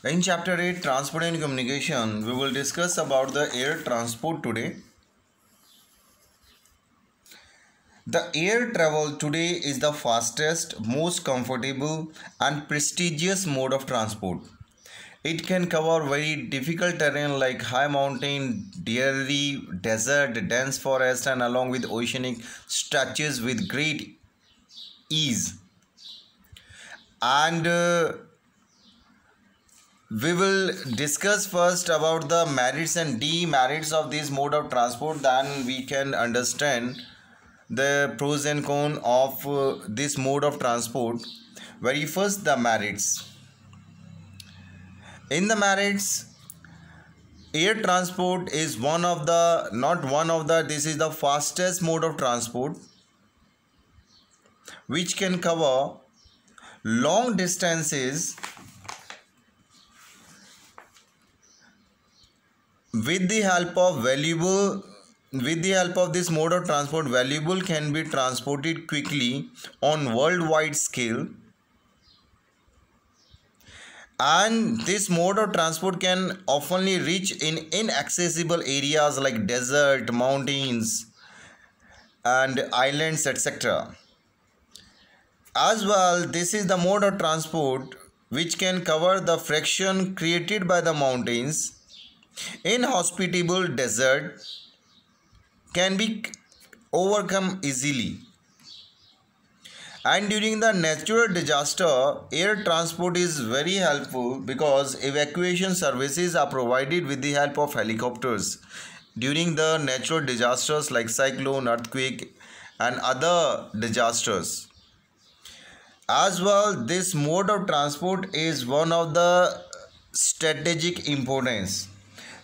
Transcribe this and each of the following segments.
In chapter 8 Transport and Communication, we will discuss about the air transport today. The air travel today is the fastest, most comfortable and prestigious mode of transport. It can cover very difficult terrain like high mountain, dreary desert, dense forest and along with oceanic stretches with great ease. And we will discuss first about the merits and demerits of this mode of transport. Then we can understand the pros and cons of this mode of transport. Very first, the merits. In the merits, air transport is one of the, not one of the, this is the fastest mode of transport which can cover long distances with the help of this mode of transport. Valuable can be transported quickly on worldwide scale, and this mode of transport can often reach in inaccessible areas like desert, mountains and islands, etc. As well, this is the mode of transport which can cover the friction created by the mountains. Inhospitable desert can be overcome easily. And during the natural disaster, air transport is very helpful because evacuation services are provided with the help of helicopters during the natural disasters like cyclone, earthquake and other disasters. As well, this mode of transport is one of the strategic importance.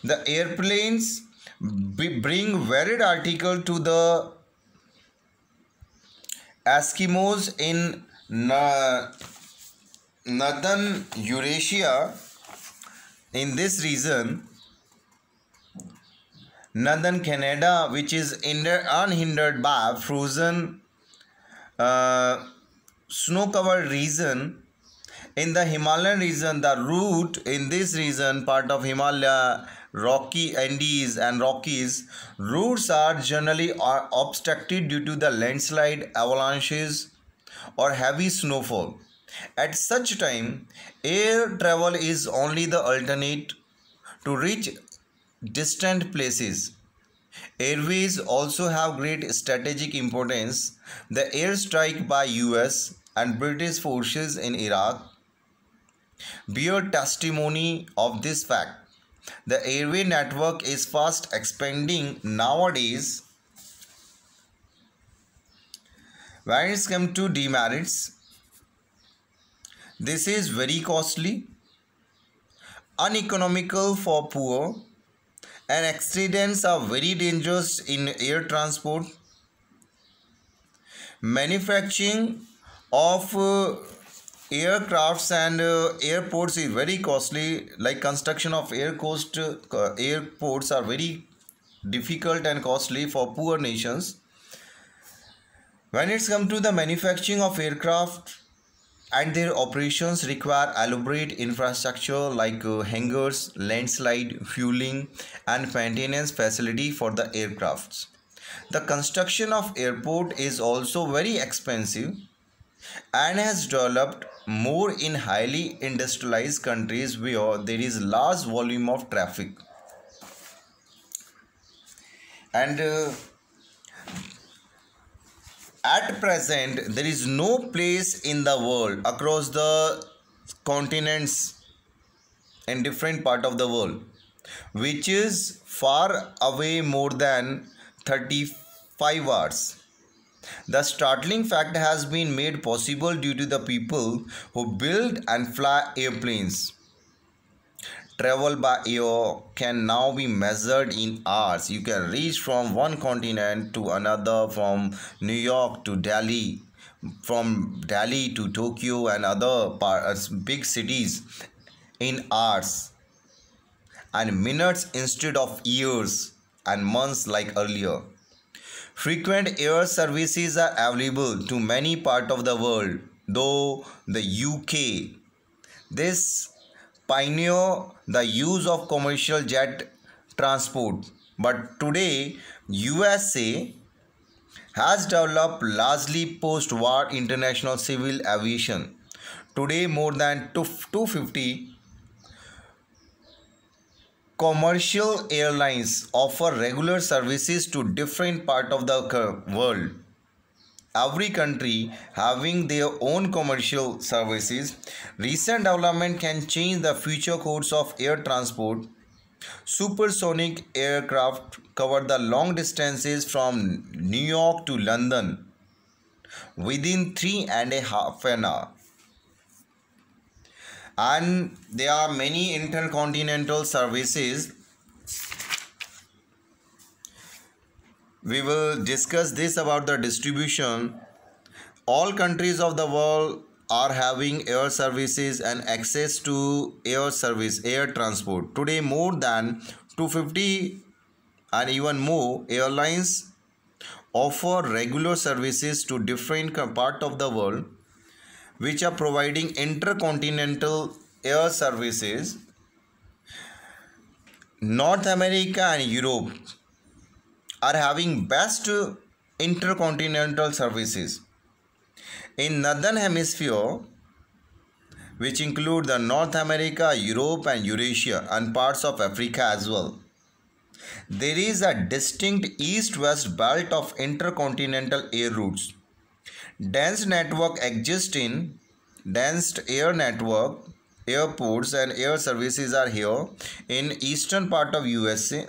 The airplanes bring varied article to the Eskimos in northern Eurasia. In this region, northern Canada, which is unhindered by frozen snow-covered region. In the Himalayan region, the route in this region, part of Himalaya, Rocky Andes and Rockies, routes are generally obstructed due to the landslide, avalanches or heavy snowfall. At such time, air travel is only the alternate to reach distant places. Airways also have great strategic importance. The airstrike by US and British forces in Iraq bear testimony of this fact. The airway network is fast expanding nowadays. When it comes to demerits, this is very costly, uneconomical for poor, and accidents are very dangerous in air transport. Manufacturing of aircrafts and airports is very costly, like construction of airports are very difficult and costly for poor nations. When it's come to the manufacturing of aircraft and their operations require elaborate infrastructure like hangars, landslide, fueling and maintenance facility for the aircrafts. The construction of airport is also very expensive and has developed more in highly industrialized countries where there is large volume of traffic. And at present, there is no place in the world across the continents in different part of the world which is far away more than 35 hours. The startling fact has been made possible due to the people who build and fly airplanes. Travel by air can now be measured in hours. You can reach from one continent to another, from New York to Delhi, from Delhi to Tokyo and other big cities in hours and minutes instead of years and months like earlier. Frequent air services are available to many parts of the world, though the UK. This pioneer the use of commercial jet transport. But today, USA has developed largely post-war international civil aviation. Today, more than 250 commercial airlines offer regular services to different parts of the world. Every country having their own commercial services. Recent development can change the future course of air transport. Supersonic aircraft cover the long distances from New York to London within 3.5 hours. And there are many intercontinental services. We will discuss this about the distribution. All countries of the world are having air services and access to air transport. Today, more than 250 and even more airlines offer regular services to different parts of the world, which are providing intercontinental air services. North America and Europe are having best intercontinental services. In Northern Hemisphere, which include the North America, Europe and Eurasia and parts of Africa as well, there is a distinct east-west belt of intercontinental air routes. Dense network exists in dense air network, airports and air services are here in eastern part of USA,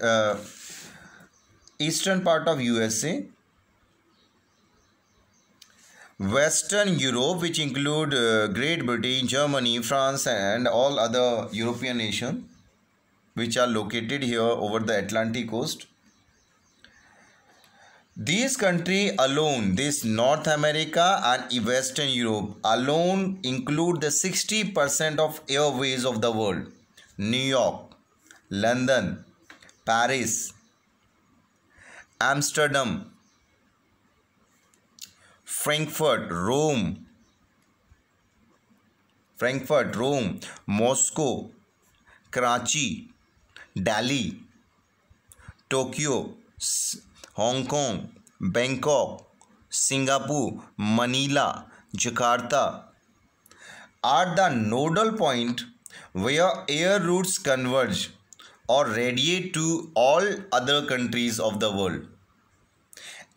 Western Europe, which include Great Britain, Germany, France and all other European nations which are located here over the Atlantic coast. These countries alone, this North America and Western Europe alone include the 60% of airways of the world. New York, London, Paris, Amsterdam, Frankfurt, Rome, Moscow, Karachi, Delhi, Tokyo, Hong Kong, Bangkok, Singapore, Manila, Jakarta are the nodal point where air routes converge or radiate to all other countries of the world.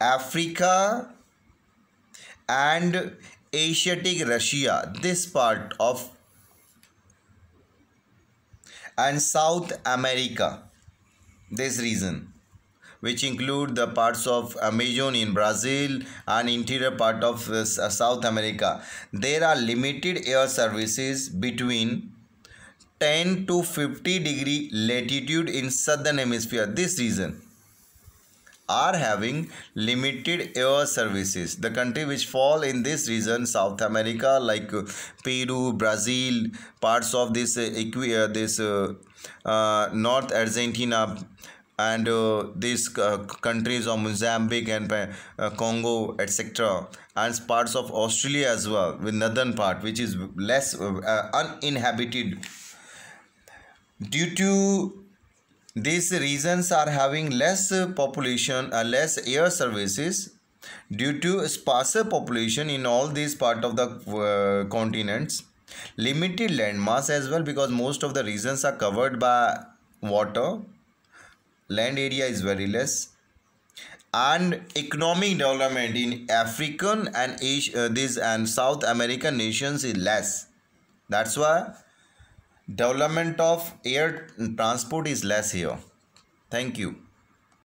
Africa and Asiatic Russia, this part of, and South America, this region, which include the parts of Amazon in Brazil and interior part of South America. There are limited air services between 10 to 50 degree latitude in southern hemisphere. This region are having limited air services. The country which fall in this region, South America, like Peru, Brazil, parts of this North Argentina and these countries of Mozambique and Congo, etc., and parts of Australia as well, with northern part which is less uninhabited. Due to these regions are having less population, less air services due to sparser population in all these part of the continents, limited landmass as well, because most of the regions are covered by water, land area is very less, and economic development in African and Asia, and South American nations is less. That's why development of air transport is less here. Thank you.